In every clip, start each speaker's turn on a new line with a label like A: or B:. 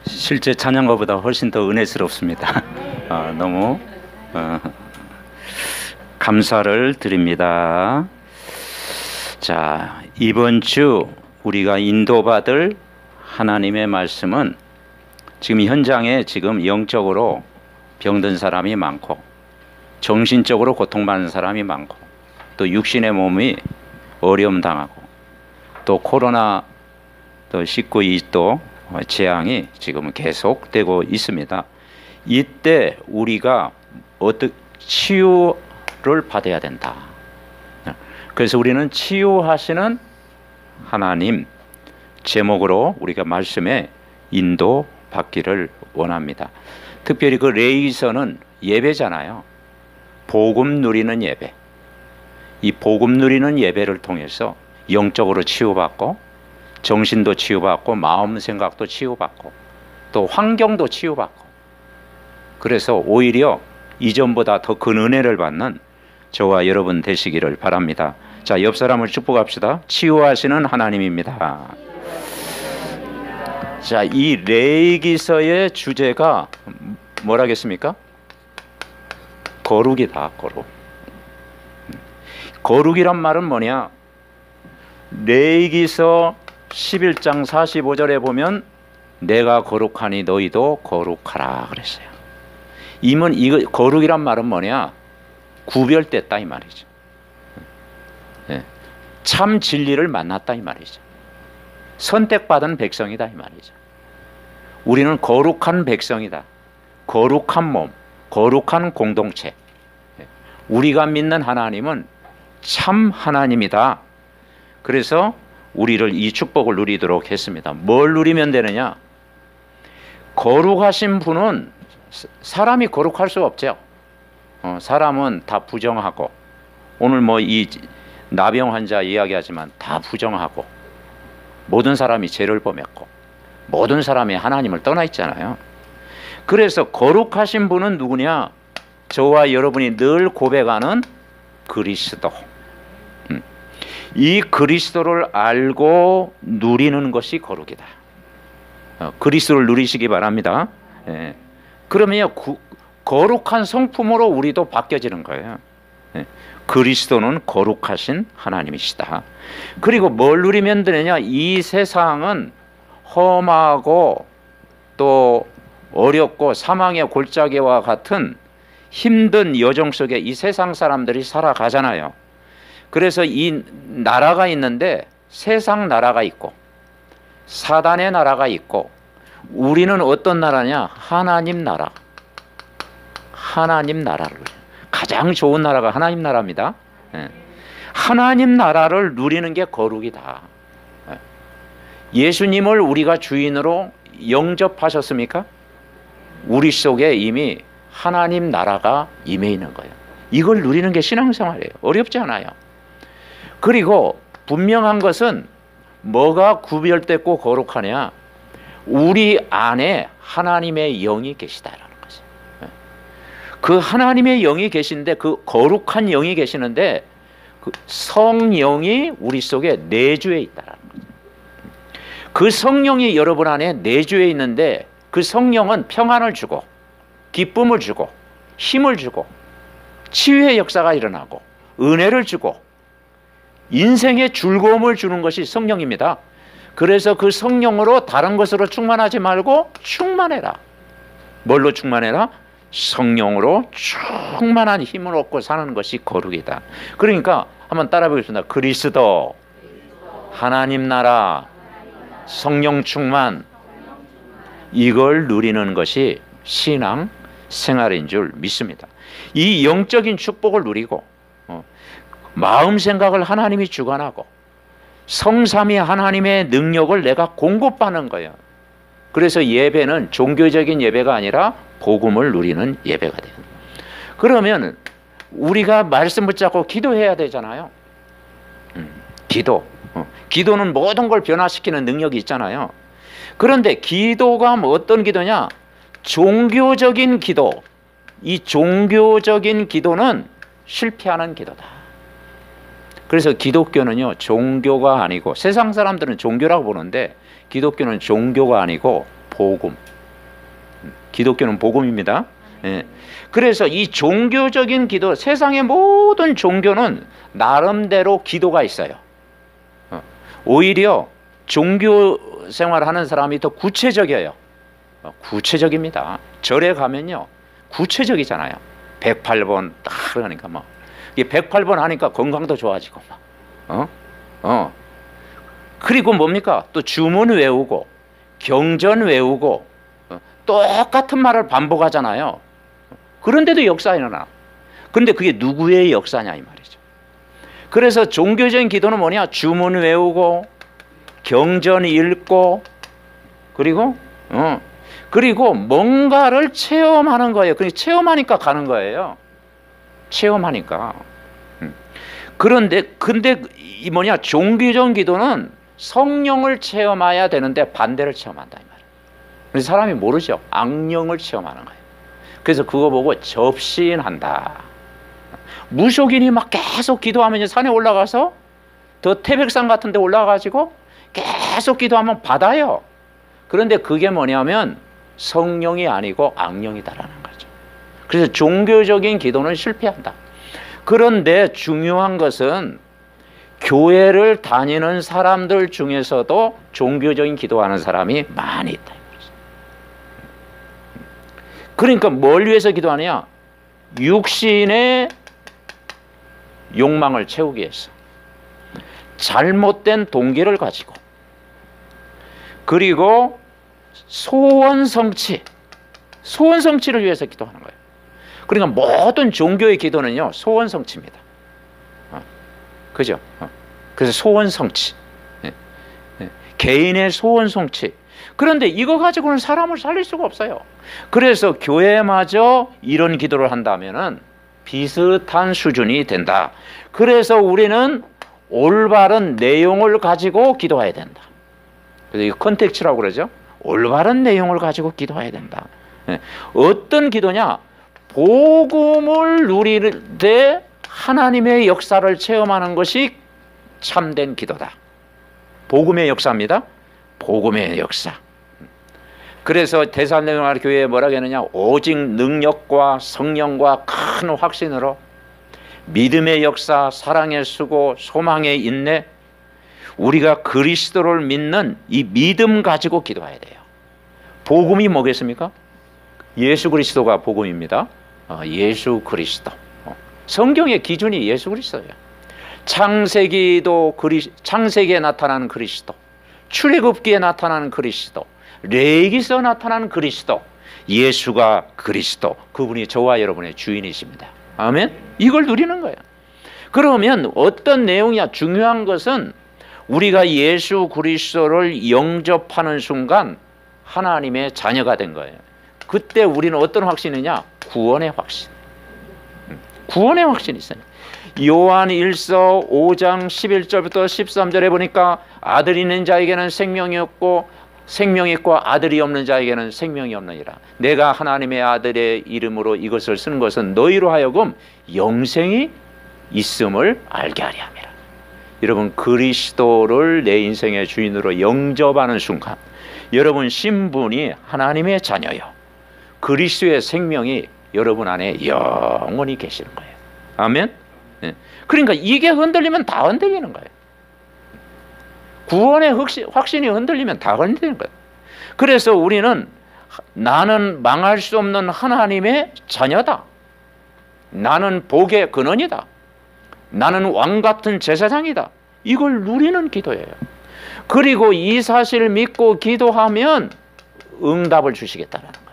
A: 실제 찬양가보다 훨씬 더 은혜스럽습니다. 너무 감사를 드립니다. 자, 이번 주 우리가 인도받을 하나님의 말씀은 지금 현장에 지금 영적으로 병든 사람이 많고 정신적으로 고통받는 사람이 많고 또 육신의 몸이 어려움 당하고 또 코로나 또 19이 또 재앙이 지금 계속되고 있습니다. 이때 우리가 어떻게 치유를 받아야 된다. 그래서 우리는 치유하시는 하나님 제목으로 우리가 말씀에 인도받기를 원합니다. 특별히 그 레이서는 예배잖아요. 복음 누리는 예배. 이 복음 누리는 예배를 통해서 영적으로 치유받고 정신도 치유받고 마음 생각도 치유받고 또 환경도 치유받고 그래서 오히려 이전보다 더 큰 은혜를 받는 저와 여러분 되시기를 바랍니다. 자, 옆 사람을 축복합시다. 치유하시는 하나님입니다. 자, 이 레위기서의 주제가 뭐라겠습니까? 거룩이다. 거룩. 거룩이란 말은 뭐냐? 레위기서 11장 45절에 보면 내가 거룩하니 너희도 거룩하라 그랬어요. 이건 이거 거룩이란 말은 뭐냐? 구별됐다 이 말이죠. 참 진리를 만났다 이 말이죠. 선택받은 백성이다 이 말이죠. 우리는 거룩한 백성이다. 거룩한 몸, 거룩한 공동체. 우리가 믿는 하나님은 참 하나님이다. 그래서 우리를 이 축복을 누리도록 했습니다. 뭘 누리면 되느냐? 거룩하신 분은 사람이 거룩할 수 없죠. 사람은 다 부정하고 오늘 뭐 이 나병 환자 이야기하지만 다 부정하고 모든 사람이 죄를 범했고 모든 사람이 하나님을 떠나 있잖아요. 그래서 거룩하신 분은 누구냐? 저와 여러분이 늘 고백하는 그리스도. 이 그리스도를 알고 누리는 것이 거룩이다. 그리스도를 누리시기 바랍니다. 그러면 거룩한 성품으로 우리도 바뀌어지는 거예요. 그리스도는 거룩하신 하나님이시다. 그리고 뭘 누리면 되느냐? 이 세상은 험하고 또 어렵고 사망의 골짜기와 같은 힘든 여정 속에 이 세상 사람들이 살아가잖아요. 그래서 이 나라가 있는데 세상 나라가 있고 사단의 나라가 있고 우리는 어떤 나라냐? 하나님 나라. 하나님 나라를 가장 좋은 나라가 하나님 나라입니다. 하나님 나라를 누리는 게 거룩이다. 예수님을 우리가 주인으로 영접하셨습니까? 우리 속에 이미 하나님 나라가 임해 있는 거예요. 이걸 누리는 게 신앙생활이에요. 어렵지 않아요. 그리고 분명한 것은 뭐가 구별됐고 거룩하냐? 우리 안에 하나님의 영이 계시다라는 거죠. 그 하나님의 영이 계신데 그 거룩한 영이 계시는데 그 성령이 우리 속에 내주해 있다라는 거죠. 그 성령이 여러분 안에 내주해 있는데 그 성령은 평안을 주고 기쁨을 주고 힘을 주고 치유의 역사가 일어나고 은혜를 주고 인생의 즐거움을 주는 것이 성령입니다. 그래서 그 성령으로 다른 것으로 충만하지 말고 충만해라. 뭘로 충만해라? 성령으로 충만한 힘을 얻고 사는 것이 거룩이다. 그러니까 한번 따라 보겠습니다. 그리스도, 하나님 나라, 성령 충만, 이걸 누리는 것이 신앙 생활인 줄 믿습니다. 이 영적인 축복을 누리고 마음 생각을 하나님이 주관하고 성삼위 하나님의 능력을 내가 공급받는 거예요. 그래서 예배는 종교적인 예배가 아니라 복음을 누리는 예배가 돼요. 그러면 우리가 말씀 붙잡고 기도해야 되잖아요. 기도는 모든 걸 변화시키는 능력이 있잖아요. 그런데 기도가 뭐 어떤 기도냐? 종교적인 기도. 이 종교적인 기도는 실패하는 기도다. 그래서 기독교는요, 종교가 아니고, 세상 사람들은 종교라고 보는데 기독교는 종교가 아니고 복음, 기독교는 복음입니다. 예. 그래서 이 종교적인 기도, 세상의 모든 종교는 나름대로 기도가 있어요. 오히려 종교 생활하는 사람이 더 구체적이에요. 구체적입니다. 절에 가면요, 구체적이잖아요. 108번 딱 하니까 뭐, 이게 108번 하니까 건강도 좋아지고 막, 그리고 뭡니까? 또 주문 외우고 경전 외우고 똑같은 말을 반복하잖아요. 그런데도 역사 일어나. 그런데 그게 누구의 역사냐 이 말이죠. 그래서 종교적인 기도는 뭐냐? 주문 외우고 경전 읽고 그리고 뭔가를 체험하는 거예요. 그러니까 체험하니까 가는 거예요. 체험하니까. 근데 이 뭐냐? 종교적인 기도는 성령을 체험해야 되는데 반대를 체험한다 이 말이에요. 그래서 사람이 모르죠. 악령을 체험하는 거예요. 그래서 그거 보고 접신한다. 무속인이 막 계속 기도하면 산에 올라가서 더 태백산 같은 데 올라가가지고 계속 기도하면 받아요. 그런데 그게 뭐냐면 성령이 아니고 악령이다라는 거죠. 그래서 종교적인 기도는 실패한다. 그런데 중요한 것은 교회를 다니는 사람들 중에서도 종교적인 기도하는 사람이 많이 있다. 그러니까 뭘 위해서 기도하느냐? 육신의 욕망을 채우기 위해서, 잘못된 동기를 가지고, 그리고 소원 성취를 위해서 기도하는 거예요. 그러니까 모든 종교의 기도는요, 소원 성취입니다. 그죠? 그래서 소원 성취, 개인의 소원 성취. 그런데 이거 가지고는 사람을 살릴 수가 없어요. 그래서 교회마저 이런 기도를 한다면은 비슷한 수준이 된다. 그래서 우리는 올바른 내용을 가지고 기도해야 된다. 그래서 이거 컨텍스트라고 그러죠. 올바른 내용을 가지고 기도해야 된다. 어떤 기도냐? 복음을 누릴 때 하나님의 역사를 체험하는 것이 참된 기도다. 복음의 역사입니다. 복음의 역사. 그래서 데살로니가 교회에 뭐라고 했느냐? 오직 능력과 성령과 큰 확신으로 믿음의 역사, 사랑의 수고, 소망의 인내, 우리가 그리스도를 믿는 이 믿음 가지고 기도해야 돼요. 복음이 뭐겠습니까? 예수 그리스도가 복음입니다. 예수 그리스도. 성경의 기준이 예수 그리스도예요. 창세기에 나타나는 그리스도, 출애굽기에 나타나는 그리스도, 레위기서 나타나는 그리스도, 예수가 그리스도, 그분이 저와 여러분의 주인이십니다. 아멘? 이걸 누리는 거예요. 그러면 어떤 내용이야? 중요한 것은 우리가 예수 그리스도를 영접하는 순간 하나님의 자녀가 된 거예요. 그때 우리는 어떤 확신이냐? 구원의 확신. 구원의 확신이 있어요. 요한 1서 5장 11절부터 13절에 보니까 아들이 있는 자에게는 생명이 없고 생명이 있고 아들이 없는 자에게는 생명이 없느니라. 내가 하나님의 아들의 이름으로 이것을 쓰는 것은 너희로 하여금 영생이 있음을 알게 하려 함이라. 여러분, 그리스도를 내 인생의 주인으로 영접하는 순간 여러분 신분이 하나님의 자녀요, 그리스도의 생명이 여러분 안에 영원히 계시는 거예요. 아멘. 그러니까 이게 흔들리면 다 흔들리는 거예요. 구원의 확신이 흔들리면 다 흔들리는 거예요. 그래서 우리는 나는 망할 수 없는 하나님의 자녀다, 나는 복의 근원이다, 나는 왕 같은 제사장이다, 이걸 누리는 기도예요. 그리고 이 사실을 믿고 기도하면 응답을 주시겠다라는 거죠.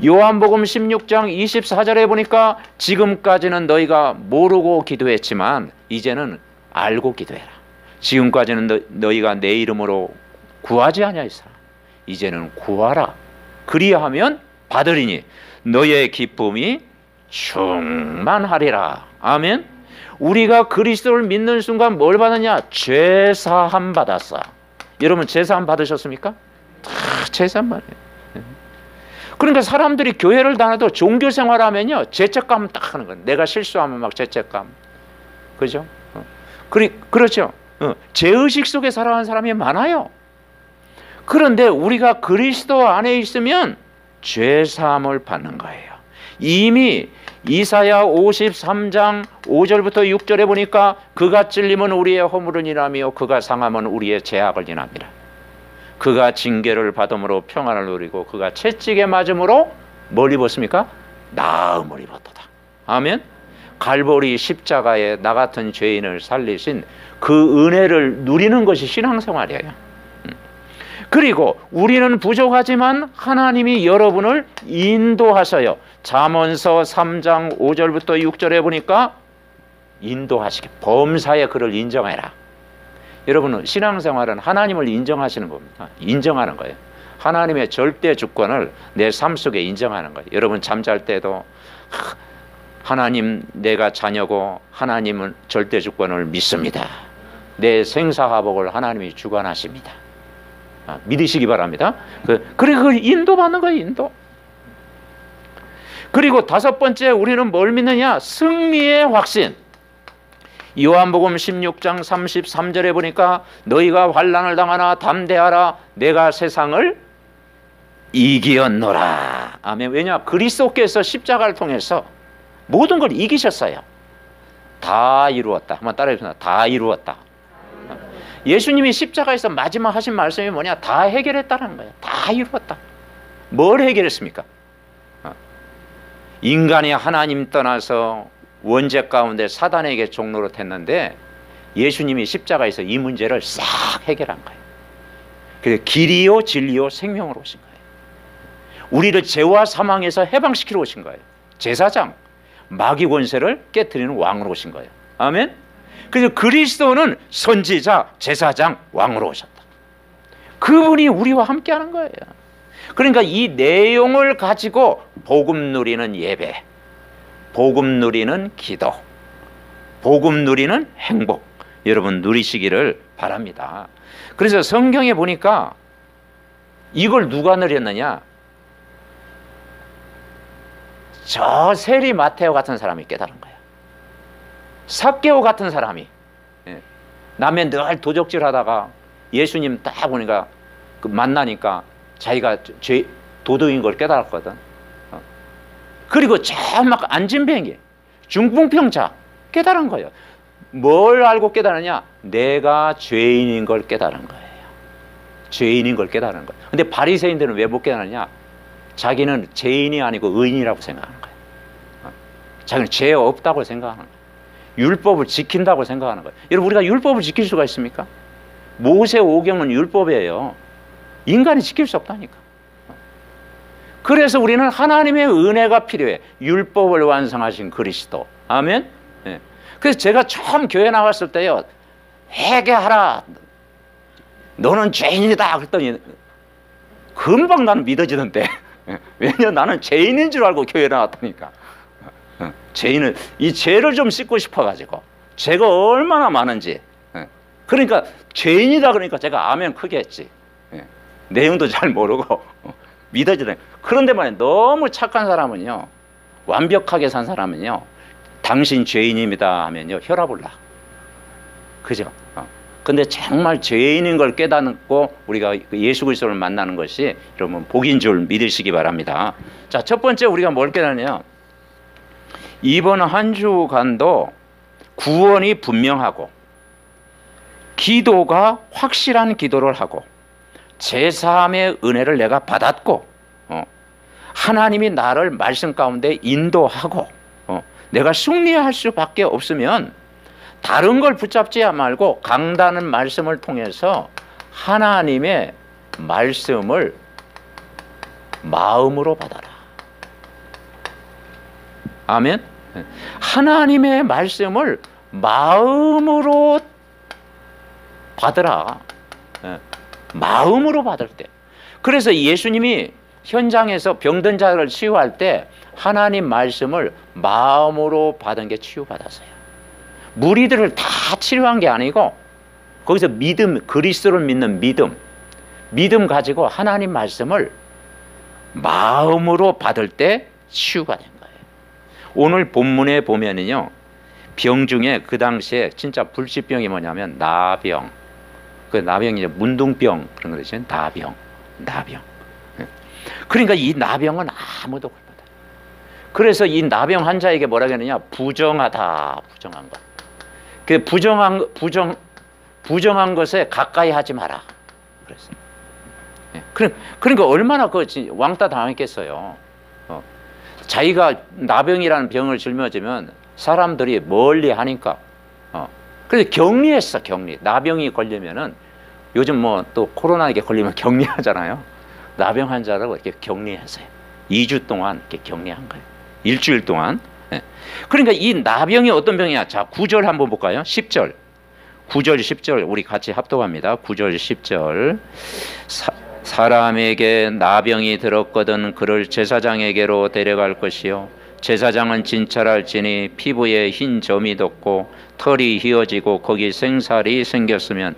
A: 요한복음 16장 24절에 보니까 지금까지는 너희가 모르고 기도했지만 이제는 알고 기도해라. 지금까지는 너희가 내 이름으로 구하지 아니하였으나 이제는 구하라. 그리하면 받으리니 너희의 기쁨이 충만하리라. 아멘. 우리가 그리스도를 믿는 순간 뭘 받느냐? 죄사함 받았어. 여러분 죄사함 받으셨습니까? 다 죄사함 받아요. 그러니까 사람들이 교회를 다녀도 종교 생활하면요 죄책감 딱 하는 거예요. 내가 실수하면 막 죄책감, 그죠? 그렇죠. 죄의식 속에 살아가는 사람이 많아요. 그런데 우리가 그리스도 안에 있으면 죄사함을 받는 거예요. 이미 이사야 53장 5절부터 6절에 보니까 그가 찔림은 우리의 허물을 인하며 그가 상함은 우리의 죄악을 인합니다. 그가 징계를 받음으로 평안을 누리고 그가 채찍에 맞음으로 뭘 입었습니까? 나음을 입었도다. 아멘. 갈보리 십자가에 나 같은 죄인을 살리신 그 은혜를 누리는 것이 신앙생활이에요. 그리고 우리는 부족하지만 하나님이 여러분을 인도하셔요. 잠언서 3장 5절부터 6절에 보니까 인도하시게, 범사에 그를 인정해라. 여러분은 신앙생활은 하나님을 인정하시는 겁니다. 인정하는 거예요. 하나님의 절대 주권을 내 삶 속에 인정하는 거예요. 여러분 잠잘 때도 하나님, 내가 자녀고 하나님은 절대 주권을 믿습니다. 내 생사화복을 하나님이 주관하십니다. 믿으시기 바랍니다. 그리고 그 인도받는 거예요. 인도. 그리고 다섯 번째, 우리는 뭘 믿느냐? 승리의 확신. 요한복음 16장 33절에 보니까 너희가 환난을 당하나 담대하라, 내가 세상을 이기었노라. 아멘. 왜냐? 그리스도께서 십자가를 통해서 모든 걸 이기셨어요. 다 이루었다. 한번 따라해 보세요. 다 이루었다. 예수님이 십자가에서 마지막 하신 말씀이 뭐냐? 다 해결했다는 거예요. 다 이루었다. 뭘 해결했습니까? 인간이 하나님 떠나서 원죄 가운데 사단에게 종로로 됐는데 예수님이 십자가에서 이 문제를 싹 해결한 거예요. 그래서 길이요 진리요 생명으로 오신 거예요. 우리를 죄와 사망에서 해방시키러 오신 거예요. 제사장, 마귀 권세를 깨트리는 왕으로 오신 거예요. 아멘. 그래서 그리스도는 선지자, 제사장, 왕으로 오셨다. 그분이 우리와 함께하는 거예요. 그러니까 이 내용을 가지고 복음 누리는 예배, 복음 누리는 기도, 복음 누리는 행복, 여러분 누리시기를 바랍니다. 그래서 성경에 보니까 이걸 누가 누렸느냐? 저 세리 마테오 같은 사람이 깨달은 거예요. 삭개오 같은 사람이 남의 늘 도적질하다가 예수님 딱 보니까 만나니까 자기가 도둑인 걸 깨달았거든. 그리고 저 막 안진뱅이, 중풍병자 깨달은 거예요. 뭘 알고 깨달으냐? 내가 죄인인 걸 깨달은 거예요. 죄인인 걸 깨달은 거예요. 근데 바리새인들은 왜 못 깨달으냐? 자기는 죄인이 아니고 의인이라고 생각하는 거예요. 자기는 죄 없다고 생각하는 거예요. 율법을 지킨다고 생각하는 거예요. 여러분, 우리가 율법을 지킬 수가 있습니까? 모세 오경은 율법이에요. 인간이 지킬 수 없다니까. 그래서 우리는 하나님의 은혜가 필요해. 율법을 완성하신 그리스도. 아멘. 네. 그래서 제가 처음 교회 나왔을 때요, 회개하라, 너는 죄인이다 그랬더니 금방 나는 믿어지던데. 왜냐면 나는 죄인인 줄 알고 교회 나왔다니까. 죄인은 이 죄를 좀 씻고 싶어가지고, 죄가 얼마나 많은지. 그러니까 죄인이다 그러니까 제가 아멘 크게 했지. 내용도 잘 모르고 믿어지네. 그런데 말이야, 너무 착한 사람은요, 완벽하게 산 사람은요, 당신 죄인입니다 하면요 혈압을 나. 그죠? 근데 정말 죄인인 걸 깨닫고 우리가 예수 그리스도를 만나는 것이 여러분 복인 줄 믿으시기 바랍니다. 자, 첫 번째 우리가 뭘 깨닫느냐? 이번 한 주간도 구원이 분명하고 기도가 확실한 기도를 하고 제사함의 은혜를 내가 받았고 하나님이 나를 말씀 가운데 인도하고 내가 승리할 수밖에 없으면 다른 걸 붙잡지 말고 강단은 말씀을 통해서 하나님의 말씀을 마음으로 받아라. 아멘. 하나님의 말씀을 마음으로 받으라. 마음으로 받을 때. 그래서 예수님이 현장에서 병든 자를 치유할 때 하나님 말씀을 마음으로 받은 게 치유받았어요. 무리들을 다 치료한 게 아니고 거기서 믿음, 그리스도를 믿는 믿음 가지고 하나님 말씀을 마음으로 받을 때 치유가 된 거예요. 오늘 본문에 보면은요, 병 중에 그 당시에 진짜 불치병이 뭐냐면 나병. 그 나병이 이제 문둥병 그런 거 있잖아요. 나병. 그러니까 이 나병은 아무도 못 받아요. 그래서 이 나병 환자에게 뭐라 그러느냐? 부정하다, 부정한 것. 그 부정한 것에 가까이 하지 마라. 그랬어요. 그러니까 얼마나 그 왕따 당했겠어요. 자기가 나병이라는 병을 짊어지면 사람들이 멀리 하니까. 그래서 격리했어, 격리. 나병이 걸리면은 요즘 뭐 또 코로나에게 걸리면 격리하잖아요. 나병 환자라고 이렇게 격리했어요. 2주 동안 이렇게 격리한 거예요. 일주일 동안. 그러니까 이 나병이 어떤 병이야? 자, 9절 한번 볼까요? 10절. 9절, 10절 우리 같이 합독합니다. 9절, 10절. 사람에게 나병이 들었거든 그를 제사장에게로 데려갈 것이요. 제사장은 진찰할지니 피부에 흰 점이 돋고 털이 휘어지고 거기 생살이 생겼으면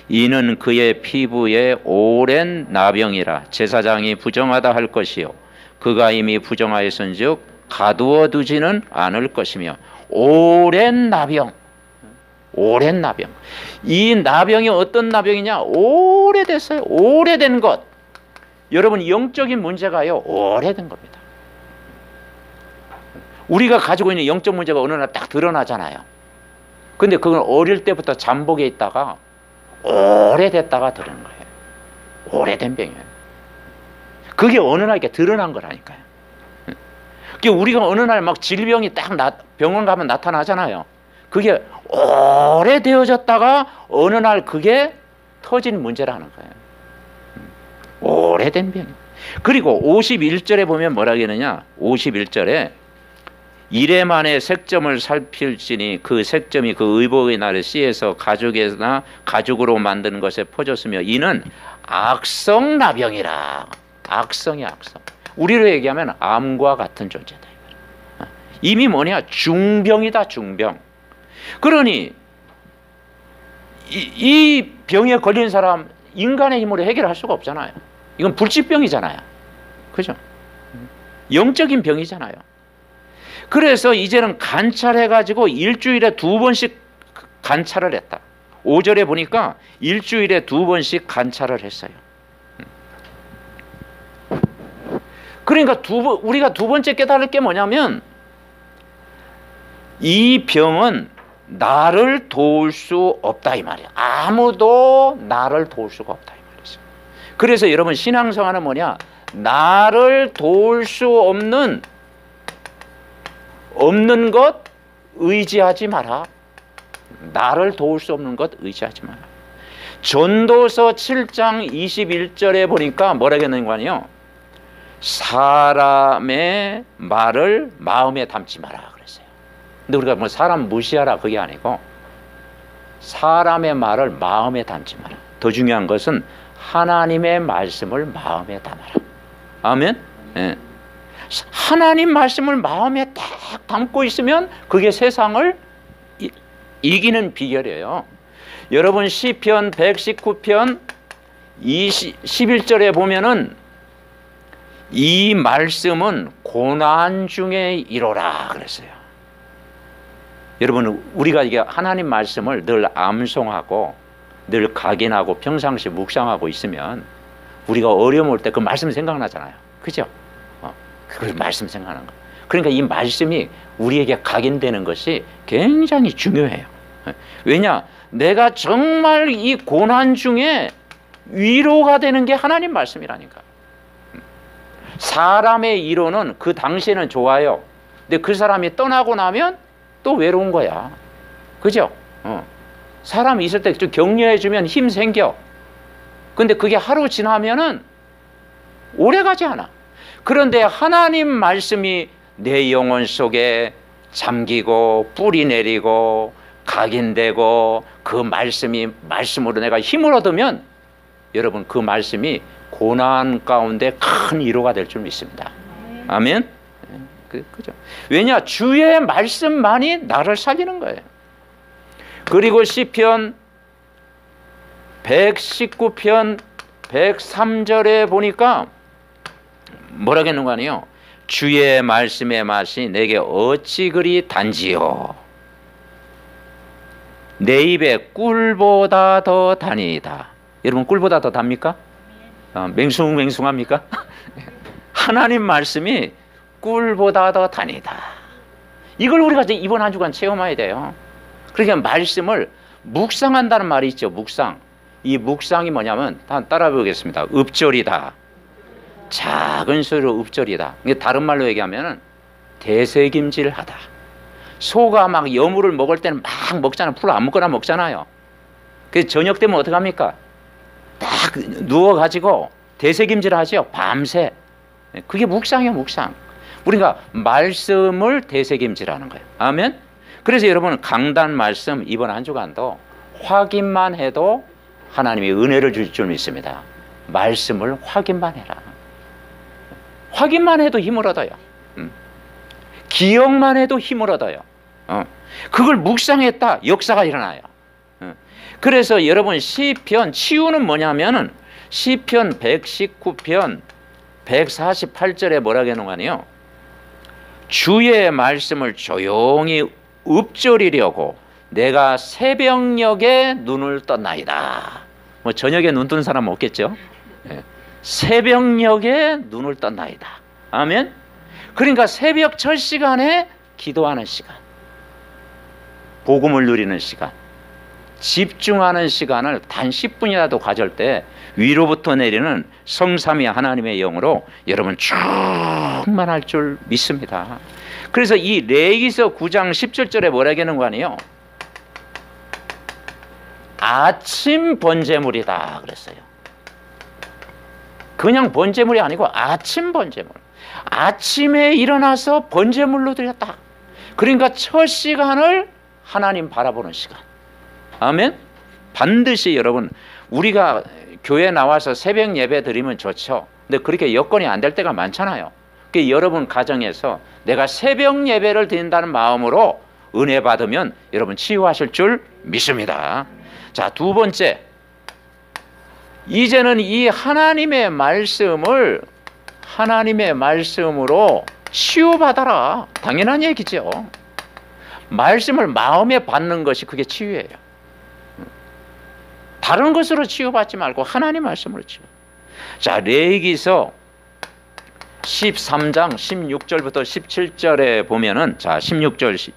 A: 이는 그의 피부에 오랜 나병이라 제사장이 부정하다 할 것이요. 그가 이미 부정하였은즉 가두어 두지는 않을 것이며. 오랜 나병. 오랜 나병. 이 나병이 어떤 나병이냐? 오래됐어요. 오래된 것. 여러분, 영적인 문제가요, 오래된 겁니다. 우리가 가지고 있는 영적 문제가 어느 날 딱 드러나잖아요. 근데 그건 어릴 때부터 잠복에 있다가 오래됐다가 드러난 거예요. 오래된 병이에요. 그게 어느 날 이렇게 드러난 거라니까요. 우리가 어느 날 막 질병이 딱 병원 가면 나타나잖아요. 그게 오래되어졌다가 어느 날 그게 터진 문제라는 거예요. 오래된 병. 그리고 51절에 보면 뭐라 하느냐? 51절에 이래 만에 색점을 살필지니 그 색점이 그 의복의 날에 씨에서 가죽에나 가죽으로 만드는 것에 퍼졌으며 이는 악성나병이라. 악성이 악성. 우리로 얘기하면 암과 같은 존재다. 이미 뭐냐? 중병이다, 중병. 그러니 이 병에 걸린 사람 인간의 힘으로 해결할 수가 없잖아요. 이건 불치병이잖아요. 그죠? 영적인 병이잖아요. 그래서 이제는 관찰해가지고 일주일에 2번씩 관찰을 했다. 5절에 보니까 일주일에 2번씩 관찰을 했어요. 그러니까 우리가 두 번째 깨달을 게 뭐냐면 이 병은 나를 도울 수 없다 이 말이야. 아무도 나를 도울 수가 없다 이 말이죠. 그래서 여러분, 신앙생활은 뭐냐? 나를 도울 수 없는 것 의지하지 마라. 나를 도울 수 없는 것 의지하지 마라. 전도서 7장 21절에 보니까 뭐라 했는 거 아니에요? 사람의 말을 마음에 담지 마라 그랬어요. 근데 우리가 뭐 사람 무시하라 그게 아니고 사람의 말을 마음에 담지 마라. 더 중요한 것은 하나님의 말씀을 마음에 담아라. 아멘? 예. 하나님 말씀을 마음에 딱 담고 있으면 그게 세상을 이기는 비결이에요. 여러분, 시편 119편 11절에 보면은 이 말씀은 고난 중에 이로라 그랬어요. 여러분, 우리가 이게 하나님 말씀을 늘 암송하고 늘 각인하고 평상시 묵상하고 있으면 우리가 어려움 올 때 그 말씀 생각나잖아요. 그죠? 그 말씀 생각나는 거. 그러니까 이 말씀이 우리에게 각인되는 것이 굉장히 중요해요. 왜냐? 내가 정말 이 고난 중에 위로가 되는 게 하나님 말씀이라니까. 사람의 위로는 그 당시에는 좋아요. 근데 그 사람이 떠나고 나면 또 외로운 거야. 그죠? 사람이 있을 때 좀 격려해주면 힘 생겨. 근데 그게 하루 지나면은 오래 가지 않아. 그런데 하나님 말씀이 내 영혼 속에 잠기고 뿌리 내리고 각인되고 그 말씀으로 내가 힘을 얻으면 여러분, 그 말씀이 고난 가운데 큰 위로가 될 줄 믿습니다. 아멘? 그죠? 왜냐? 주의 말씀만이 나를 살리는 거예요. 그리고 시편 119편 103절에 보니까 뭐라겠는 거 아니에요? 주의 말씀의 맛이 내게 어찌 그리 단지요. 내 입에 꿀보다 더 다니이다. 여러분, 꿀보다 더 답니까? 맹숭맹숭합니까? 하나님 말씀이 꿀보다 더 단이다. 이걸 우리가 이번 한 주간 체험해야 돼요. 그러니까 말씀을 묵상한다는 말이 있죠. 묵상. 이 묵상이 뭐냐면 따라 보겠습니다. 읍절이다. 작은 소리로 읍절이다. 다른 말로 얘기하면 대세김질하다. 소가 막 여물을 먹을 때는 막 먹잖아요. 풀 아무거나 먹잖아요. 그래서 저녁 되면 어떡합니까? 딱 누워가지고 대세김질하죠. 밤새. 그게 묵상이에요. 묵상. 우리가 말씀을 대세김질하는 거예요. 아멘. 그래서 여러분 강단 말씀 이번 한 주간도 확인만 해도 하나님이 은혜를 줄 줄 믿습니다. 말씀을 확인만 해라. 확인만 해도 힘을 얻어요. 기억만 해도 힘을 얻어요. 그걸 묵상했다. 역사가 일어나요. 그래서 여러분 시편 치유는 뭐냐면은 시편 119편 148절에 뭐라고 해놓은 거 아니에요? 주의 말씀을 조용히 읊조리려고 내가 새벽녘에 눈을 떴나이다. 뭐 저녁에 눈 뜬 사람 없겠죠? 새벽녘에 눈을 떴나이다. 아멘. 그러니까 새벽 첫 시간에 기도하는 시간, 복음을 누리는 시간, 집중하는 시간을 단 10분이라도 가질 때 위로부터 내리는 성삼위 하나님의 영으로 여러분 충만할 줄 믿습니다. 그래서 이 레위기서 9장 17절에 뭐라고 하는 거 아니에요? 아침 번제물이다 그랬어요. 그냥 번제물이 아니고 아침 번제물. 아침에 일어나서 번제물로 드렸다. 그러니까 첫 시간을 하나님 바라보는 시간. 아멘. 반드시 여러분 우리가 교회 나와서 새벽 예배 드리면 좋죠. 근데 그렇게 여건이 안 될 때가 많잖아요. 그러니까 여러분 가정에서 내가 새벽 예배를 드린다는 마음으로 은혜 받으면 여러분 치유하실 줄 믿습니다. 자, 두 번째, 이제는 이 하나님의 말씀으로 치유받아라. 당연한 얘기죠. 말씀을 마음에 받는 것이 그게 치유예요. 다른 것으로 치유받지 말고 하나님 말씀으로 치유. 자, 레위기서 13장 16절부터 17절에 보면은, 자, 16절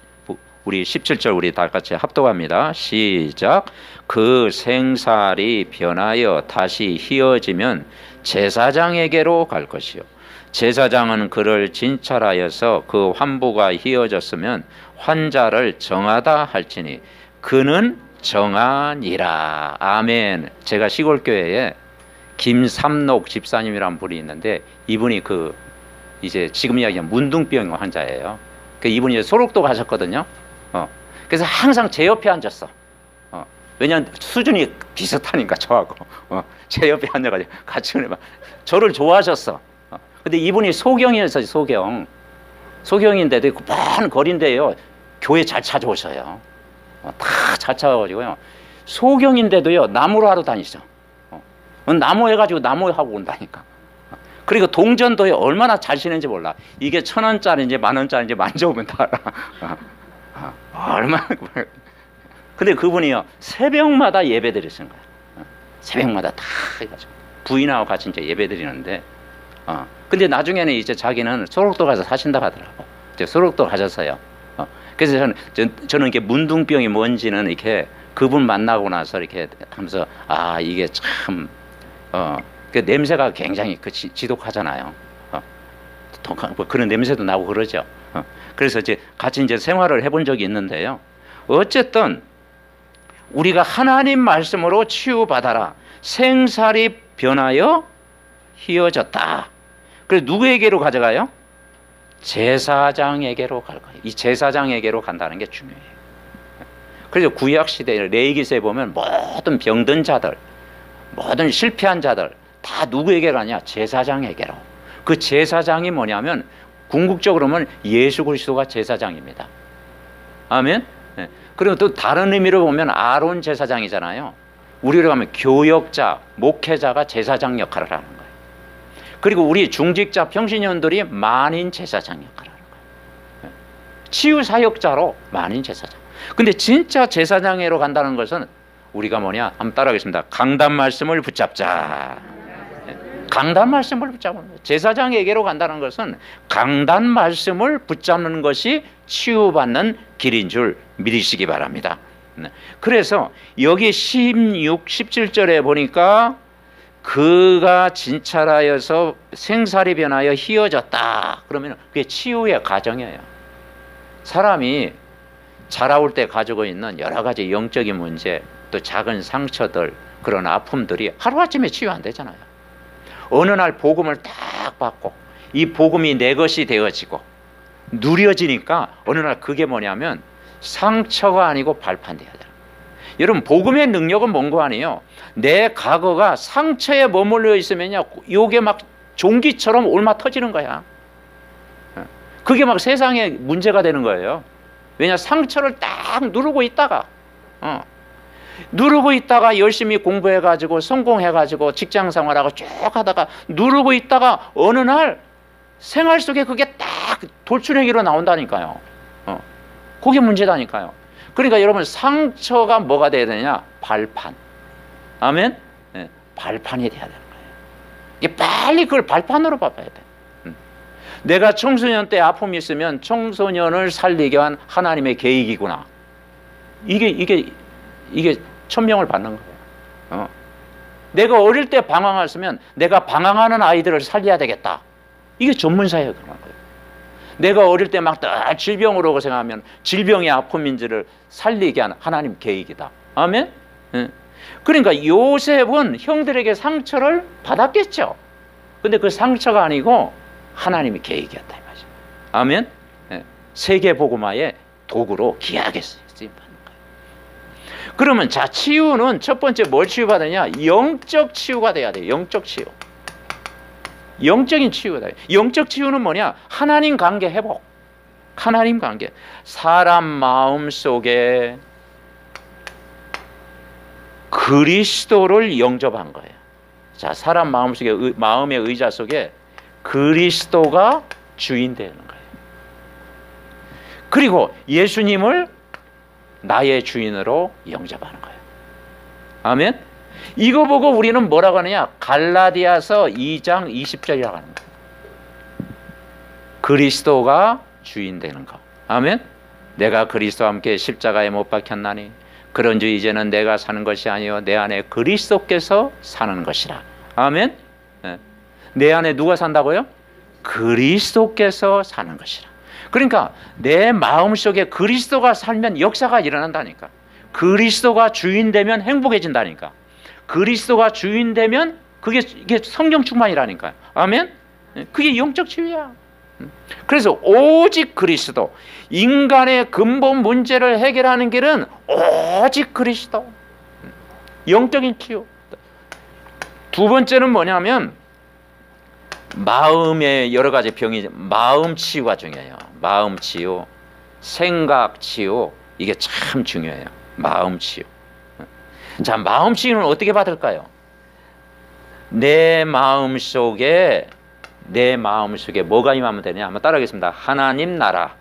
A: 우리 17절 우리 다 같이 합독합니다. 시작. 그 생살이 변하여 다시 휘어지면 제사장에게로 갈 것이요. 제사장은 그를 진찰하여서 그 환부가 휘어졌으면 환자를 정하다 할지니 그는 정하니라. 아멘. 제가 시골교회에 김삼록 집사님이라는 분이 있는데 이분이 이제 지금 이야기한 문둥병 환자예요. 이분이 이제 소록도 가셨거든요. 그래서 항상 제 옆에 앉았어. 왜냐하면 수준이 비슷하니까 저하고. 제 옆에 앉아가지고 같이 은혜 저를 좋아하셨어. 근데 이분이 소경이었어요. 소경인데도 먼 거리인데요. 교회 잘 찾아오셔요. 다 잘 찾아가지고요. 소경인데도요. 나무로 하러 다니죠. 나무 해가지고 나무 하고 온다니까. 그리고 동전도요. 얼마나 잘 치는지 몰라. 이게 1,000원짜리인지 10,000원짜리인지 만져보면 다 알아. 얼마나. 근데 그분이요. 새벽마다 예배 드리신 거예요. 새벽마다 다 해가지고 부인하고 같이 이제 예배 드리는데. 근데 나중에는 이제 자기는 소록도 가서 사신다고 하더라고. 이제 소록도 가셨어요. 그래서 저는 이렇게 문둥병이 뭔지는 이렇게 그분 만나고 나서 이렇게 하면서 이게 참 그 냄새가 굉장히 지독하잖아요. 그런 냄새도 나고 그러죠. 그래서 이제 같이 이제 생활을 해본 적이 있는데요. 어쨌든 우리가 하나님 말씀으로 치유받아라. 생살이 변하여 휘어졌다. 그래서 누구에게로 가져가요? 제사장에게로 갈 거예요. 이 제사장에게로 간다는 게 중요해요. 그래서 구약시대 레위기서에 보면 모든 병든 자들, 모든 실패한 자들 다 누구에게 가냐? 제사장에게로. 그 제사장이 뭐냐면 궁극적으로 보면 예수 그리스도가 제사장입니다. 아멘. 그리고 또 다른 의미로 보면 아론 제사장이잖아요. 우리로 가면 교역자, 목회자가 제사장 역할을 하는 거예요. 그리고 우리 중직자 평신년들이 만인 제사장 역할을 하는 거예요. 치유 사역자로 만인 제사장. 근데 진짜 제사장으로 간다는 것은 우리가 뭐냐? 한번 따라하겠습니다. 강단 말씀을 붙잡자. 강단 말씀을 붙잡는 거예요. 제사장에게로 간다는 것은 강단 말씀을 붙잡는 것이 치유받는 길인 줄 믿으시기 바랍니다. 그래서 여기 16, 17절에 보니까 그가 진찰하여서 생살이 변하여 희어졌다. 그러면 그게 치유의 과정이에요. 사람이 자라올 때 가지고 있는 여러 가지 영적인 문제, 또 작은 상처들, 그런 아픔들이 하루아침에 치유 안 되잖아요. 어느 날 복음을 딱 받고 이 복음이 내 것이 되어지고 누려지니까 어느 날 그게 뭐냐면 상처가 아니고 발판돼야 돼요. 여러분, 복음의 능력은 뭔 거 아니에요? 내 과거가 상처에 머물러 있으면요, 요게 막 종기처럼 옮아 터지는 거야. 그게 막 세상에 문제가 되는 거예요. 왜냐, 상처를 딱 누르고 있다가 열심히 공부해가지고 성공해가지고 직장생활하고 쭉 하다가 누르고 있다가 어느 날 생활 속에 그게 딱 돌출행위로 나온다니까요. 그게 문제다니까요. 그러니까 여러분, 상처가 뭐가 돼야 되냐? 발판. 아멘? 네, 발판이 돼야 되는 거예요. 이게 빨리 그걸 발판으로 봐봐야 돼. 내가 청소년 때 아픔이 있으면 청소년을 살리게 한 하나님의 계획이구나. 이게 천명을 받는 거예요. 내가 어릴 때 방황했으면 내가 방황하는 아이들을 살려야 되겠다. 이게 전문사예요. 그런 거예요. 내가 어릴 때 막 질병으로 고생하면 질병의 아픔인지를 살리게 하는 하나님 계획이다. 아멘? 그러니까 요셉은 형들에게 상처를 받았겠죠. 근데 그 상처가 아니고 하나님의 계획이었다 이 말이죠. 아멘? 세계복음화의 도구로 귀하게 쓰임 받는 거예요. 그러면 자, 치유는 첫 번째 뭘 치유받느냐? 영적 치유가 돼야 돼요. 영적 치유. 영적인 치유다. 영적 치유는 뭐냐? 하나님 관계 회복. 하나님 관계. 사람 마음 속에 그리스도를 영접한 거예요. 자, 사람 마음 속에 마음의 의자 속에 그리스도가 주인 되는 거예요. 그리고 예수님을 나의 주인으로 영접하는 거예요. 아멘. 이거 보고 우리는 뭐라고 하느냐? 갈라디아서 2장 20절이라고 하는 거예요. 그리스도가 주인 되는 거. 아멘. 내가 그리스도와 함께 십자가에 못 박혔나니 그런즉 이제는 내가 사는 것이 아니요 내 안에 그리스도께서 사는 것이라. 아멘. 내 안에 누가 산다고요? 그리스도께서 사는 것이라. 그러니까 내 마음속에 그리스도가 살면 역사가 일어난다니까. 그리스도가 주인 되면 행복해진다니까. 그리스도가 주인 되면 이게 성령 충만이라니까요. 아멘. 그게 영적 치유야. 그래서 오직 그리스도, 인간의 근본 문제를 해결하는 길은 오직 그리스도. 영적인 치유. 두 번째는 뭐냐면 마음의 여러 가지 병이, 마음 치유가 중요해요. 마음 치유, 생각 치유, 이게 참 중요해요. 마음 치유. 자, 마음 치유는 어떻게 받을까요? 내 마음 속에 뭐가 임하면 되냐? 한번 따라하겠습니다. 하나님 나라.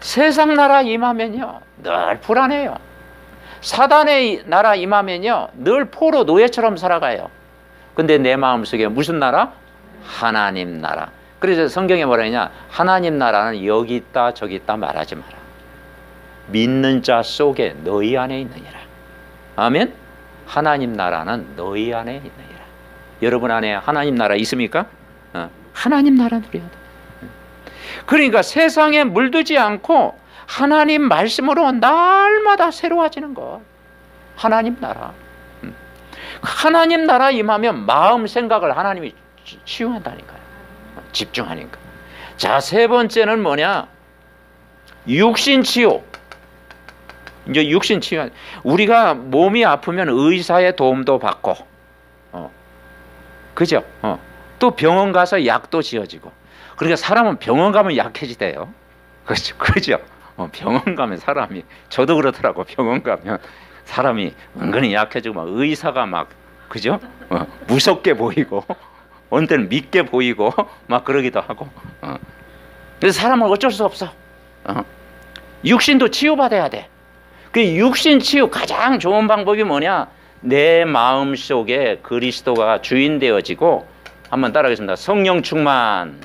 A: 세상 나라 임하면요 늘 불안해요. 사단의 나라 임하면요 늘 포로 노예처럼 살아가요. 근데 내 마음속에 무슨 나라? 하나님 나라. 그래서 성경에 뭐라 하냐? 하나님 나라는 여기 있다 저기 있다 말하지 마라. 믿는 자 속에 너희 안에 있느니라. 아멘. 하나님 나라는 너희 안에 있느니라. 여러분 안에 하나님 나라 있습니까? 하나님 나라 누려야 돼. 그러니까 세상에 물들지 않고 하나님 말씀으로 날마다 새로워지는 것. 하나님 나라. 하나님 나라 임하면 마음 생각을 하나님이 치유한다니까요. 집중하니까. 자, 세 번째는 뭐냐? 육신 치유. 이제 육신 치유. 우리가 몸이 아프면 의사의 도움도 받고, 그죠? 또 병원 가서 약도 지어지고. 그러니까 사람은 병원 가면 약해지대요. 그렇죠? 그죠? 병원 가면 사람이, 저도 그렇더라고. 병원 가면 사람이 은근히 약해지고 막 의사가 막, 그죠? 무섭게 보이고 어느 때는 믿게 보이고 막 그러기도 하고. 그래서 사람은 어쩔 수 없어. 육신도 치유받아야 돼. 그 육신 치유 가장 좋은 방법이 뭐냐? 내 마음 속에 그리스도가 주인 되어지고, 한번 따라하겠습니다. 성령 충만.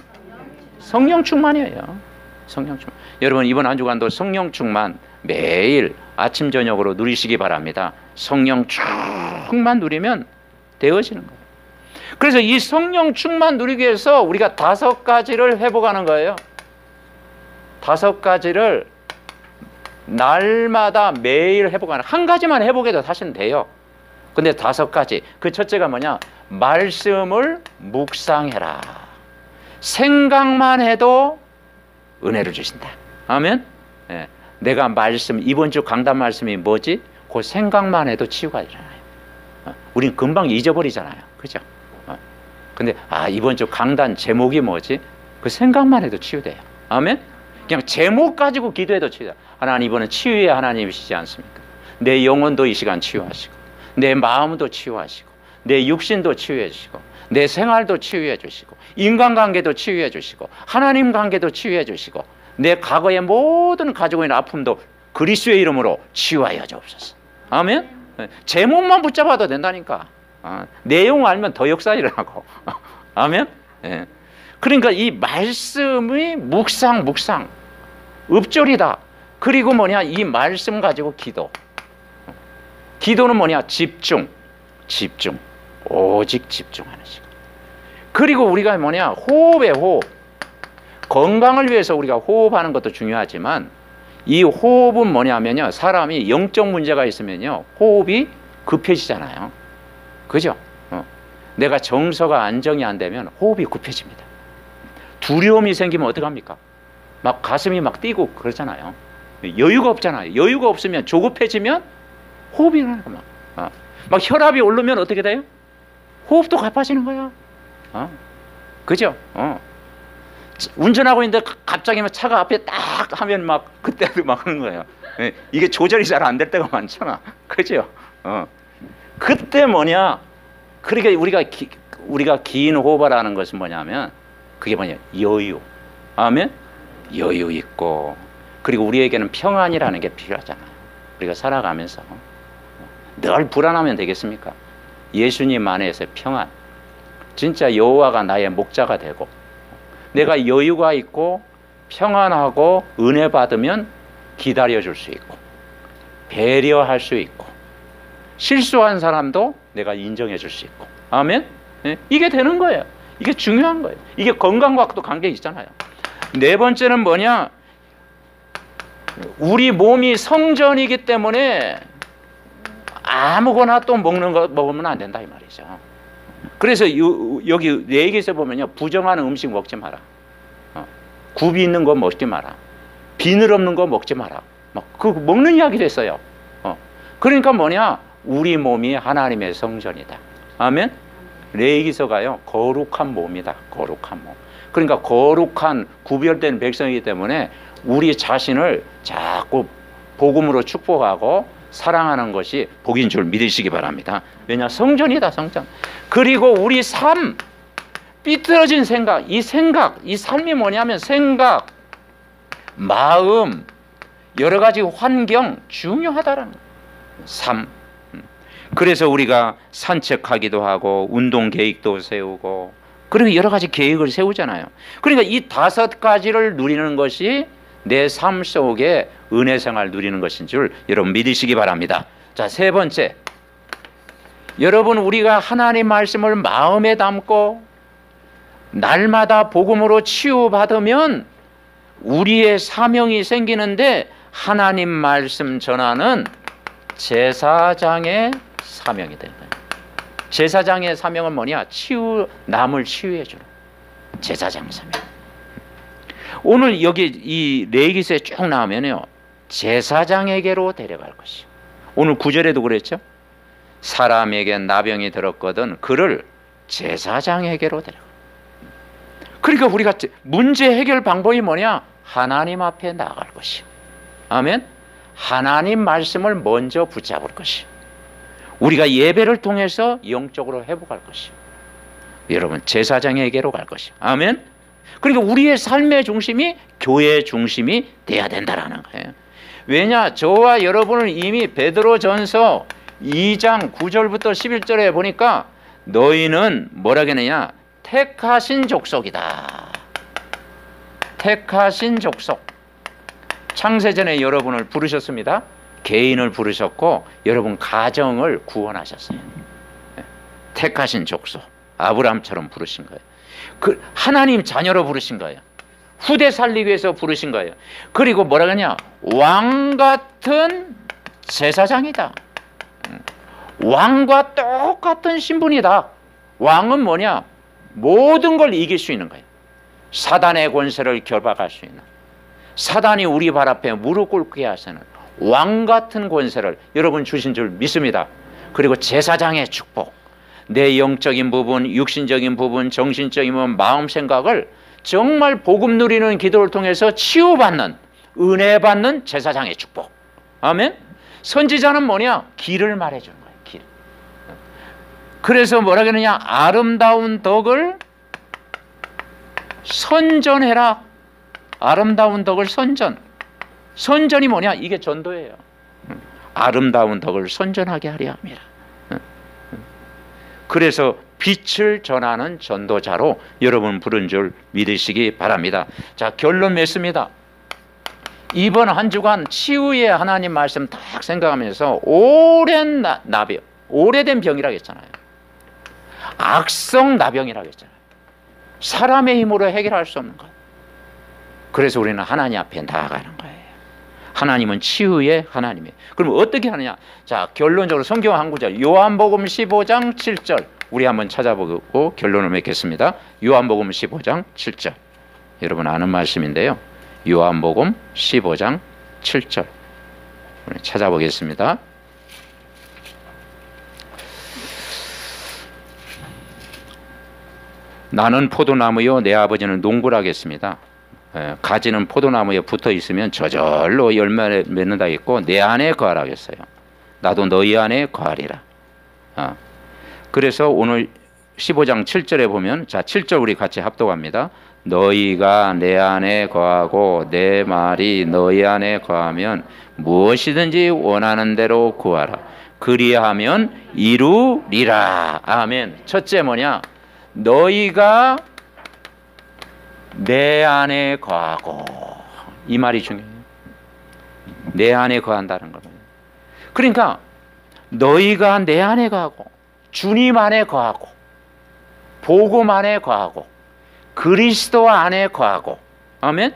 A: 성령 충만이에요. 성령 충만. 여러분 이번 한 주간도 성령 충만 매일 아침 저녁으로 누리시기 바랍니다. 성령 충만 누리면 되어지는 거예요. 그래서 이 성령 충만 누리기 위해서 우리가 5가지를 회복하는 거예요. 5가지를 날마다 매일 회복하는, 한 가지만 회복해도 사실은 돼요. 근데 5가지. 그 첫째가 뭐냐? 말씀을 묵상해라. 생각만 해도 은혜를 주신다. 아멘. 예. 내가 말씀, 이번 주 강단 말씀이 뭐지? 그 생각만 해도 치유가 일어나요. 우린 금방 잊어버리잖아요. 그죠? 근데 이번 주 강단 제목이 뭐지? 그 생각만 해도 치유돼요. 아멘. 그냥 제목 가지고 기도해도 치유돼요. 하나님, 이번엔 치유의 하나님이시지 않습니까? 내 영혼도 이 시간 치유하시고, 내 마음도 치유하시고, 내 육신도 치유해 주시고, 내 생활도 치유해 주시고, 인간관계도 치유해 주시고, 하나님 관계도 치유해 주시고, 내 과거의 모든 가지고 있는 아픔도 그리스도의 이름으로 치유하여 주옵소서. 아멘. 제목만 붙잡아도 된다니까. 내용 알면 더 역사 일어나고. 아멘. 예. 그러니까 이 말씀이 묵상 읍조리다. 그리고 뭐냐? 이 말씀 가지고 기도. 기도는 뭐냐? 집중. 오직 집중하는 시간. 그리고 우리가 뭐냐? 호흡에 호흡. 건강을 위해서 우리가 호흡하는 것도 중요하지만, 이 호흡은 뭐냐면요, 사람이 영적 문제가 있으면요 호흡이 급해지잖아요. 그죠? 내가 정서가 안정이 안 되면 호흡이 급해집니다. 두려움이 생기면 어떡합니까? 막 가슴이 막 뛰고 그러잖아요. 여유가 없잖아요. 여유가 없으면, 조급해지면 호흡이 일어나고 막 혈압이 오르면 어떻게 돼요? 호흡도 가빠지는 거야. 그죠? 운전하고 있는데 갑자기 막 차가 앞에 딱 하면 막 그때도 막 하는 거예요. 이게 조절이 잘 안 될 때가 많잖아. 그죠? 그때 뭐냐? 그러니까 우리가 긴 호흡하라는 것은 뭐냐면, 그게 뭐냐? 여유. 아멘? 여유 있고, 그리고 우리에게는 평안이라는 게 필요하잖아요. 우리가 살아가면서 늘 불안하면 되겠습니까? 예수님 안에서 평안. 진짜 여호와가 나의 목자가 되고, 내가 여유가 있고 평안하고 은혜 받으면 기다려줄 수 있고, 배려할 수 있고, 실수한 사람도 내가 인정해 줄 수 있고. 아멘. 이게 되는 거예요. 이게 중요한 거예요. 이게 건강과도 관계 있잖아요. 4번째는 뭐냐? 우리 몸이 성전이기 때문에 아무거나 또 먹으면 안 된다 이 말이죠. 그래서 여기 얘기에서 보면요, 부정하는 음식 먹지 마라. 굽이 있는 거 먹지 마라. 비늘 없는 거 먹지 마라. 막 그 먹는 이야기도 했어요. 그러니까 뭐냐? 우리 몸이 하나님의 성전이다. 아멘. 레위기서가요, 거룩한 몸이다. 거룩한 몸. 그러니까 거룩한 구별된 백성이기 때문에 우리 자신을 자꾸 복음으로 축복하고 사랑하는 것이 복인 줄 믿으시기 바랍니다. 왜냐? 성전이다, 성전. 그리고 우리 삶, 삐뚤어진 생각, 이 삶이 뭐냐면 생각, 마음, 여러 가지 환경 중요하다라는 거예요. 삶. 그래서 우리가 산책하기도 하고 운동 계획도 세우고, 그리고 여러 가지 계획을 세우잖아요. 그러니까 이 5가지를 누리는 것이 내 삶 속에 은혜 생활 누리는 것인 줄 여러분 믿으시기 바랍니다. 자, 3번째. 여러분, 우리가 하나님 말씀을 마음에 담고 날마다 복음으로 치유받으면 우리의 사명이 생기는데, 하나님 말씀 전하는 제사장의 사명이 되는 거예요. 제사장의 사명은 뭐냐? 남을 치유해 주는 제사장 사명. 오늘 여기 이 레위기서에 쭉 나오면요, 제사장에게로 데려갈 것이요. 오늘 9절에도 그랬죠. 사람에게 나병이 들었거든 그를 제사장에게로 데려가. 그러니까 우리가 문제 해결 방법이 뭐냐? 하나님 앞에 나아갈 것이요. 아멘. 하나님 말씀을 먼저 붙잡을 것이요. 우리가 예배를 통해서 영적으로 회복할 것이요. 여러분, 제사장에게로 갈 것이요. 아멘. 그러니까 우리의 삶의 중심이 교회의 중심이 돼야 된다라는 거예요. 왜냐? 저와 여러분은 이미 베드로전서 2장 9절부터 11절에 보니까 너희는 뭐라 하느냐? 택하신 족속이다. 택하신 족속. 창세전에 여러분을 부르셨습니다. 개인을 부르셨고 여러분 가정을 구원하셨어요. 택하신 족속. 아브라함처럼 부르신 거예요. 그 하나님 자녀로 부르신 거예요. 후대 살리기 위해서 부르신 거예요. 그리고 뭐라 그러냐? 왕 같은 제사장이다. 왕과 똑같은 신분이다. 왕은 뭐냐? 모든 걸 이길 수 있는 거예요. 사단의 권세를 결박할 수 있는, 사단이 우리 발 앞에 무릎 꿇게 하시는 왕 같은 권세를 여러분 주신 줄 믿습니다. 그리고 제사장의 축복, 내 영적인 부분, 육신적인 부분, 정신적인 부분, 마음 생각을 정말 복음 누리는 기도를 통해서 치유받는, 은혜 받는 제사장의 축복. 아멘. 선지자는 뭐냐? 길을 말해주는 거예요. 길. 그래서 뭐라 그러느냐? 아름다운 덕을 선전해라. 아름다운 덕을 선전. 선전이 뭐냐? 이게 전도예요. 아름다운 덕을 선전하게 하려 합니다. 그래서 빛을 전하는 전도자로 여러분 부른 줄 믿으시기 바랍니다. 자, 결론 맺습니다. 이번 한 주간 치유의 하나님 말씀 딱 생각하면서 오랜 나병, 오래된 병이라고 했잖아요. 악성 나병이라고 했잖아요. 사람의 힘으로 해결할 수 없는 것. 그래서 우리는 하나님 앞에 나아가는 거예요. 하나님은 치유의 하나님이에요. 그럼 어떻게 하느냐? 자, 결론적으로 성경 한 구절, 요한복음 15장 7절 우리 한번 찾아보고 결론을 맺겠습니다. 요한복음 15장 7절. 여러분 아는 말씀인데요. 요한복음 15장 7절 우리 찾아보겠습니다. 나는 포도나무요 내 아버지는 농부라겠습니다. 가지는 포도나무에 붙어 있으면 저절로 열매를 맺는다 했고 내 안에 거하라겠어요. 나도 너희 안에 거하리라. 그래서 오늘 15장 7절에 보면, 자 7절 우리 같이 합독합니다. 너희가 내 안에 거하고 내 말이 너희 안에 거하면 무엇이든지 원하는 대로 구하라. 그리하면 이루리라. 아멘. 첫째 뭐냐? 너희가 내 안에 거하고, 이 말이 중요해요. 내 안에 거한다는 거예요. 그러니까 너희가 내 안에 거하고 주님 안에 거하고 복음 안에 거하고 그리스도 안에 거하고. 아멘.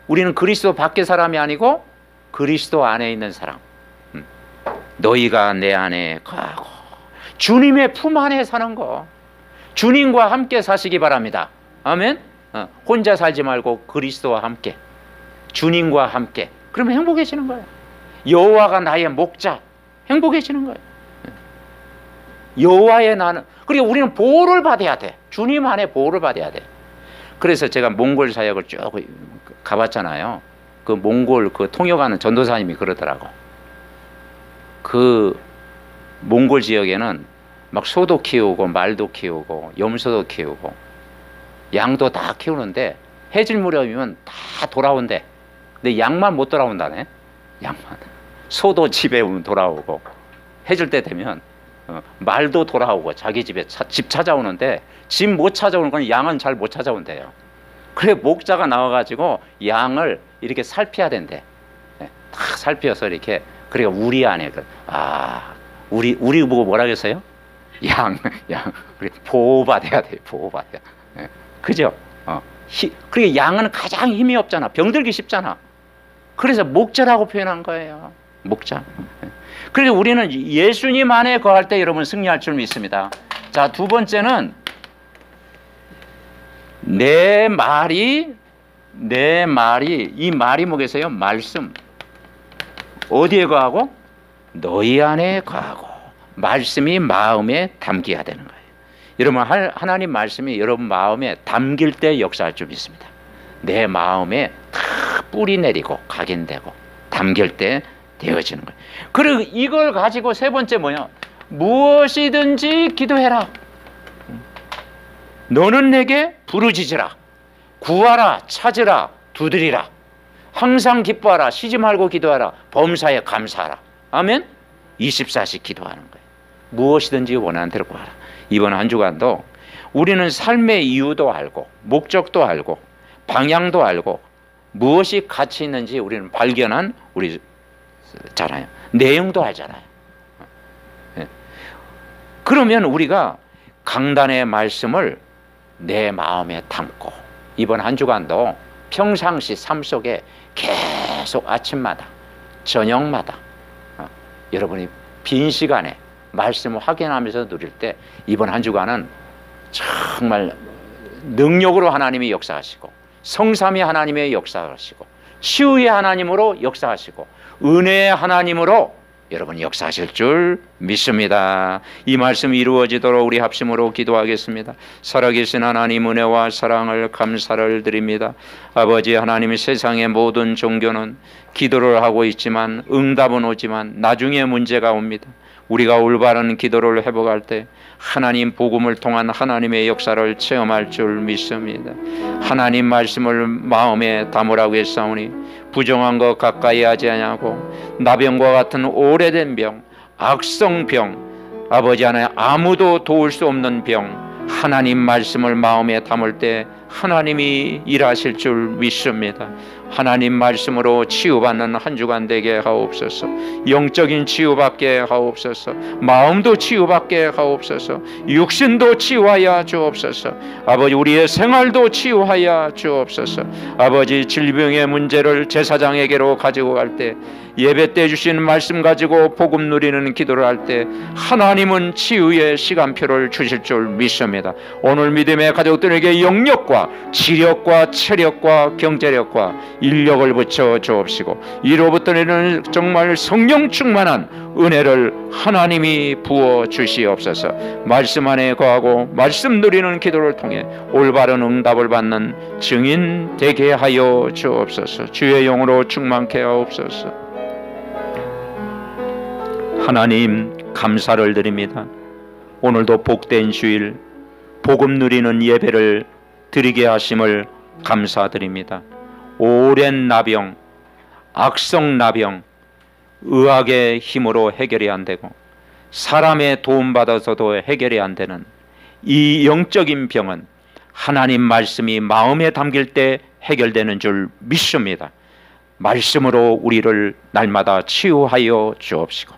A: 우리는 그리스도 밖의 사람이 아니고 그리스도 안에 있는 사람. 너희가 내 안에 거하고 주님의 품 안에 사는 거. 주님과 함께 사시기 바랍니다. 아멘. 혼자 살지 말고 그리스도와 함께, 주님과 함께. 그러면 행복해지는 거예요. 여호와가 나의 목자. 행복해지는 거예요. 여호와의 나는. 그리고 우리는 보호를 받아야 돼. 주님 안에 보호를 받아야 돼. 그래서 제가 몽골 사역을 쭉 가봤잖아요. 그 몽골 그 통역하는 전도사님이 그러더라고. 그 몽골 지역에는 막 소도 키우고 말도 키우고 염소도 키우고 양도 다 키우는데 해질 무렵이면 다 돌아온대. 근데 양만 못 돌아온다네. 양만. 소도 집에 오면 돌아오고 해질 때 되면 말도 돌아오고 자기 집에 집 찾아오는데 집 못 찾아오는 건 양은 잘 못 찾아온대요. 그래 목자가 나와가지고 양을 이렇게 살펴야 된대. 다 살펴서 이렇게. 그러니까 우리 안에 우리 보고 뭐라겠어요? 양 우리 보호받아야 돼. 보호받아야. 그죠? 그리고 양은 가장 힘이 없잖아. 병들기 쉽잖아. 그래서 목자라고 표현한 거예요. 목자. 그래서 우리는 예수님 안에 거할 때 여러분 승리할 줄 믿습니다. 자, 두 번째는 내 말이 이 말이 뭐겠어요? 말씀. 어디에 거하고? 너희 안에 거하고. 말씀이 마음에 담겨야 되는 거예요. 여러분 하나님 말씀이 여러분 마음에 담길 때 역사할 줄 믿습니다. 내 마음에 다 뿌리 내리고 각인되고 담길 때 되어지는 거예요. 그리고 이걸 가지고 세 번째 뭐냐? 무엇이든지 기도해라. 너는 내게 부르짖으라. 구하라. 찾으라. 두드리라. 항상 기뻐하라. 쉬지 말고 기도하라. 범사에 감사하라. 아멘. 24시 기도하는 거예요. 무엇이든지 원하는 대로 구하라. 이번 한 주간도 우리는 삶의 이유도 알고 목적도 알고 방향도 알고 무엇이 가치 있는지 우리는 발견한 우리잖아요. 내용도 알잖아요. 그러면 우리가 강단의 말씀을 내 마음에 담고 이번 한 주간도 평상시 삶 속에 계속 아침마다 저녁마다 여러분이 빈 시간에 말씀을 확인하면서 누릴 때 이번 한 주간은 정말 능력으로 하나님이 역사하시고 성삼위 하나님의 역사하시고 치유의 하나님으로 역사하시고 은혜의 하나님으로 여러분 역사하실 줄 믿습니다. 이 말씀이 이루어지도록 우리 합심으로 기도하겠습니다. 살아계신 하나님 은혜와 사랑을 감사를 드립니다. 아버지 하나님, 세상의 모든 종교는 기도를 하고 있지만 응답은 오지만 나중에 문제가 옵니다. 우리가 올바른 기도를 회복할 때 하나님 복음을 통한 하나님의 역사를 체험할 줄 믿습니다. 하나님 말씀을 마음에 담으라고 했사오니 부정한 것 가까이 하지 아니하고 나병과 같은 오래된 병, 악성병, 아버지 하나님 아무도 도울 수 없는 병, 하나님 말씀을 마음에 담을 때 하나님이 일하실 줄 믿습니다. 하나님 말씀으로 치유받는 한 주간 되게 하옵소서. 영적인 치유받게 하옵소서. 마음도 치유받게 하옵소서. 육신도 치유하여 주옵소서. 아버지 우리의 생활도 치유하여 주옵소서. 아버지 질병의 문제를 제사장에게로 가지고 갈 때 예배 때 주신 말씀 가지고 복음 누리는 기도를 할 때 하나님은 치유의 시간표를 주실 줄 믿습니다. 오늘 믿음의 가족들에게 영력과 지력과 체력과 경제력과 인력을 붙여 주옵시고 이로부터는 정말 성령 충만한 은혜를 하나님이 부어 주시옵소서. 말씀 안에 거하고 말씀 누리는 기도를 통해 올바른 응답을 받는 증인 되게 하여 주옵소서. 주의 영으로 충만케 하옵소서. 하나님 감사를 드립니다. 오늘도 복된 주일 복음 누리는 예배를 드리게 하심을 감사드립니다. 오랜 나병, 악성 나병, 의학의 힘으로 해결이 안 되고 사람의 도움받아서도 해결이 안 되는 이 영적인 병은 하나님 말씀이 마음에 담길 때 해결되는 줄 믿습니다. 말씀으로 우리를 날마다 치유하여 주옵시고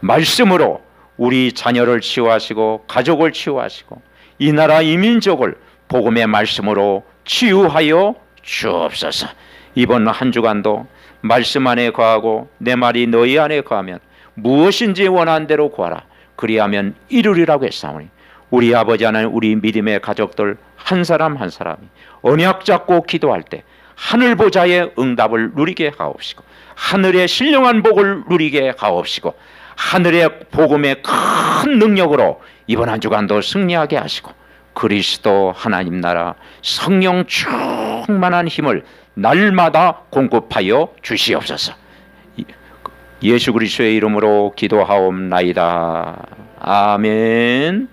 A: 말씀으로 우리 자녀를 치유하시고 가족을 치유하시고 이 나라 이 민족을 복음의 말씀으로 치유하여 주옵소서. 이번 한 주간도 말씀 안에 거하고 내 말이 너희 안에 거하면 무엇인지 원하는 대로 구하라. 그리하면 이루리라고 했사오니 우리 아버지 하나님, 우리 믿음의 가족들 한 사람 한 사람이 언약 잡고 기도할 때 하늘 보좌의 응답을 누리게 하옵시고 하늘의 신령한 복을 누리게 하옵시고 하늘의 복음의 큰 능력으로 이번 한 주간도 승리하게 하시고 그리스도 하나님 나라 성령 충만한 힘을 날마다 공급하여 주시옵소서. 예수 그리스도의 이름으로 기도하옵나이다. 아멘.